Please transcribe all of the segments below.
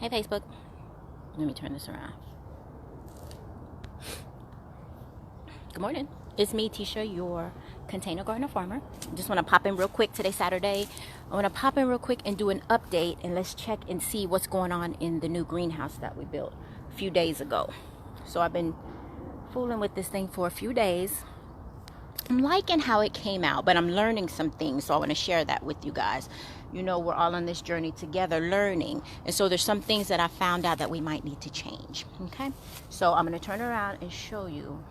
Hey Facebook. Let me turn this around. Good morning. It's me, Tisha, your container gardener farmer. Just want to pop in real quick. Today's Saturday. I want to pop in real quick and do an update, and let's check and see what's going on in the new greenhouse that we built a few days ago. So I've been fooling with this thing for a few days. I'm liking how it came out, but I'm learning some things, so I want to share that with you guys. You know, we're all on this journey together learning, and so there's some things that I found out that we might need to change. Okay, so I'm going to turn around and show you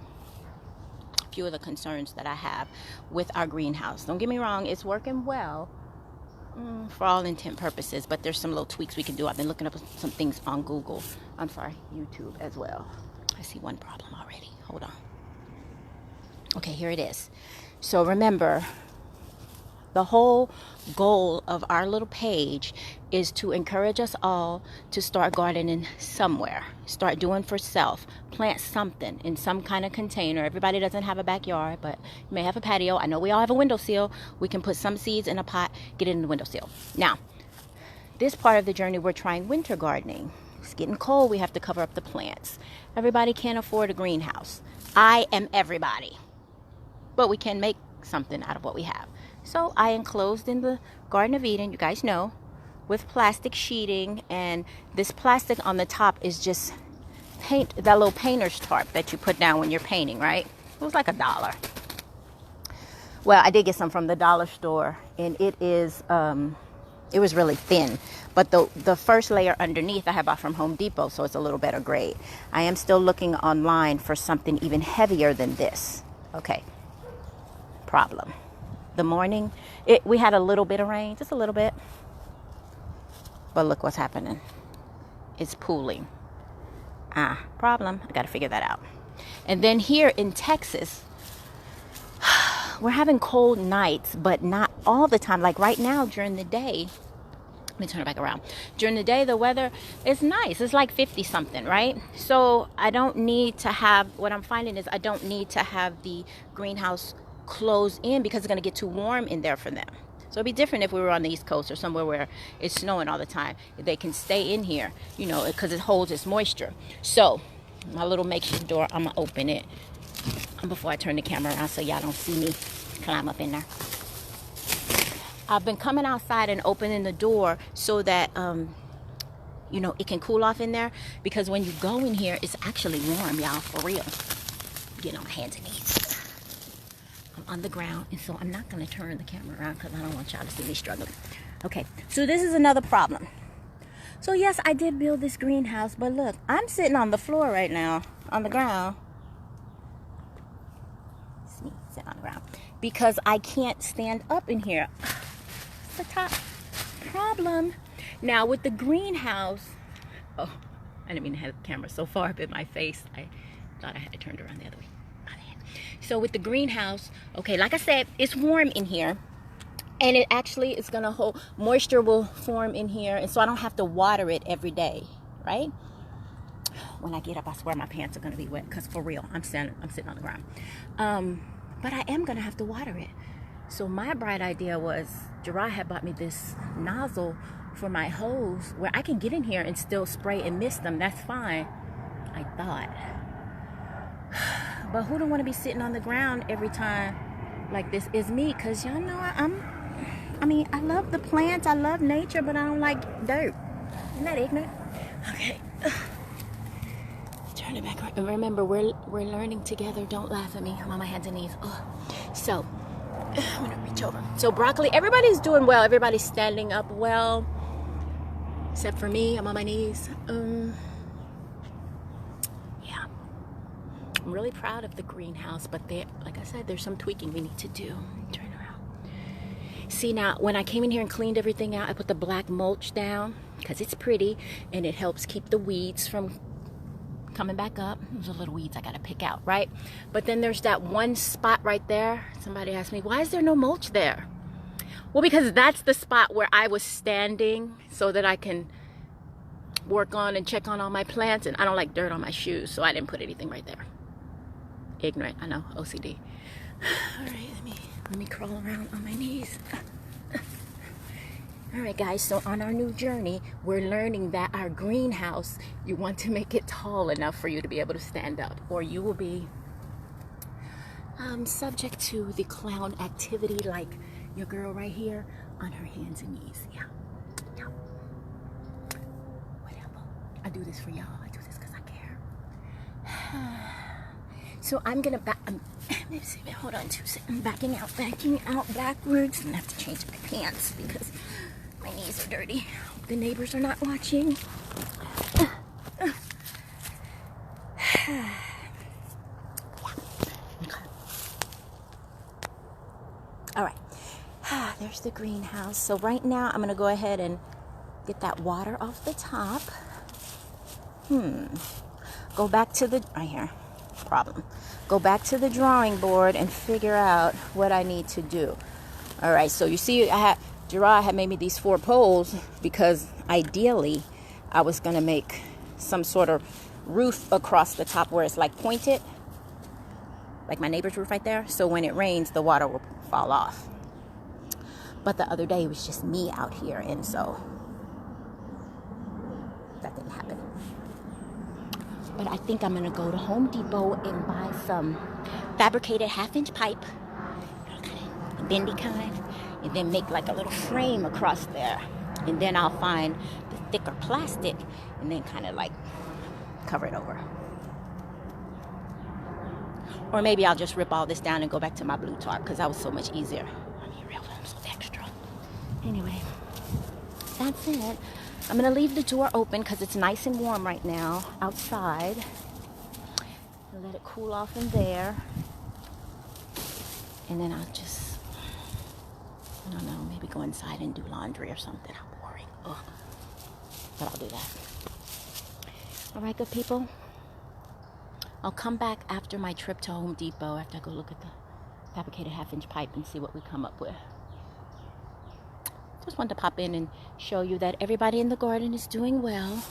a few of the concerns that I have with our greenhouse. Don't get me wrong, it's working well for all intent purposes, but there's some little tweaks we can do. I've been looking up some things on YouTube as well. I see one problem already. Hold on. Okay, here it is. So remember, the whole goal of our little page is to encourage us all to start gardening somewhere. Start doing for self. Plant something in some kind of container. Everybody doesn't have a backyard, but you may have a patio. I know we all have a windowsill. We can put some seeds in a pot, get it in the windowsill. Now, this part of the journey, we're trying winter gardening. It's getting cold. We have to cover up the plants. Everybody can't afford a greenhouse. I am everybody. But we can make something out of what we have. So I enclosed in the Garden of Eden, you guys know, with plastic sheeting, and this plastic on the top is just paint, that little painter's tarp that you put down when you're painting, right? It was like $1. Well, I did get some from the dollar store, and it was really thin, but the first layer underneath I have bought from Home Depot, so it's a little better grade. I am still looking online for something even heavier than this. Okay. Problem. The morning, we had a little bit of rain, just a little bit, but look what's happening. It's pooling. Problem. I got to figure that out. And then here in Texas, we're having cold nights, but not all the time. Like right now during the day, let me turn it back around. During the day, the weather is nice. It's like 50 something, right? So I don't need to have, what I'm finding is I don't need to have the greenhouse close in because it's going to get too warm in there for them. So it'd be different if we were on the East Coast or somewhere where it's snowing all the time. They can stay in here, you know, because it holds its moisture. So my little makeshift door, I'm going to open it before I turn the camera around so y'all don't see me climb up in there. I've been coming outside and opening the door so that, you know, it can cool off in there, because when you go in here, it's actually warm, y'all, for real. Getting on my hands and knees. I'm on the ground, and so I'm not going to turn the camera around because I don't want y'all to see me struggling. Okay, so this is another problem. So yes, I did build this greenhouse, but look, I'm sitting on the floor right now, on the ground. It's me sitting on the ground because I can't stand up in here. It's the top problem. Now with the greenhouse, oh, I didn't mean to have the camera so far up in my face. I thought I had to turn it around the other way. So with the greenhouse, okay, like I said, it's warm in here, and it actually is going to hold, moisture will form in here, and so I don't have to water it every day, right? When I get up, I swear my pants are going to be wet, because for real, I'm sitting on the ground. But I am going to have to water it. So my bright idea was, Gerard had bought me this nozzle for my hose where I can get in here and still spray and mist them. That's fine, I thought. But who don't want to be sitting on the ground every time like this? Is me, because y'all know I mean, I love the plants, I love nature, but I don't like dirt. Isn't that ignorant? Okay. Turn it back around. Remember, we're learning together. Don't laugh at me. I'm on my hands and knees. So, I'm going to reach over. So broccoli, everybody's doing well. Everybody's standing up well. Except for me, I'm on my knees. I'm really proud of the greenhouse, but like I said, there's some tweaking we need to do. Turn around. See, now, when I came in here and cleaned everything out, I put the black mulch down because it's pretty, and it helps keep the weeds from coming back up. Those are little weeds I got to pick out, right? But then there's that one spot right there. Somebody asked me, why is there no mulch there? Well, because that's the spot where I was standing so that I can work on and check on all my plants, and I don't like dirt on my shoes, so I didn't put anything right there. Ignorant, I know, OCD. All right, let me crawl around on my knees. All right, guys, so on our new journey, we're learning that our greenhouse, you want to make it tall enough for you to be able to stand up, or you will be subject to the clown activity like your girl right here on her hands and knees. Yeah. Whatever. I do this for y'all. I do this because I care. So I'm gonna hold on 2 seconds. I'm backing out backwards, and I have to change my pants because my knees are dirty. Hope the neighbors are not watching. All right, there's the greenhouse. So right now I'm gonna go ahead and get that water off the top. Go back to the, right here, problem. Go back to the drawing board and figure out what I need to do. All right, so you see Gerard had made me these 4 poles because ideally I was gonna make some sort of roof across the top where it's like pointed, like my neighbor's roof right there. So when it rains, the water will fall off. But the other day it was just me out here, and so that didn't happen. But I think I'm gonna go to Home Depot and buy some fabricated 1/2-inch pipe, bendy kind, and then make like a little frame across there. And then I'll find the thicker plastic and then kind of like cover it over. Or maybe I'll just rip all this down and go back to my blue tarp because that was so much easier. I mean, real, I'm so extra. Anyway, that's it. I'm gonna leave the door open because it's nice and warm right now outside. And let it cool off in there. And then I'll just, I don't know, maybe go inside and do laundry or something. I'm boring. Ugh. But I'll do that. All right, good people. I'll come back after my trip to Home Depot after I go look at the fabricated 1/2-inch pipe and see what we come up with. Just wanted to pop in and show you that everybody in the garden is doing well.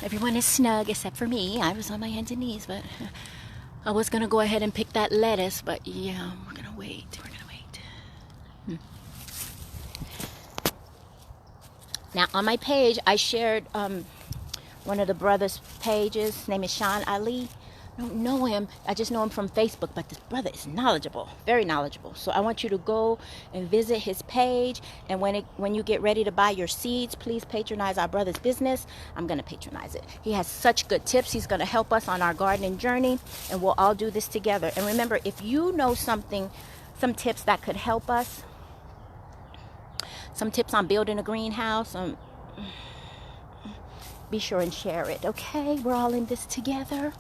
Everyone is snug except for me. I was on my hands and knees, but I was gonna go ahead and pick that lettuce, but yeah, we're gonna wait. Now on my page, I shared one of the brothers' pages. His name is Sean Ali. I don't know him. I just know him from Facebook, but this brother is knowledgeable, very knowledgeable. So I want you to go and visit his page. And when you get ready to buy your seeds, please patronize our brother's business. I'm going to patronize it. He has such good tips. He's going to help us on our gardening journey, and we'll all do this together. And remember, if you know something, some tips that could help us, some tips on building a greenhouse, be sure and share it, okay? We're all in this together.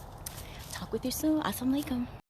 Talk with you soon. Assalamu alaikum.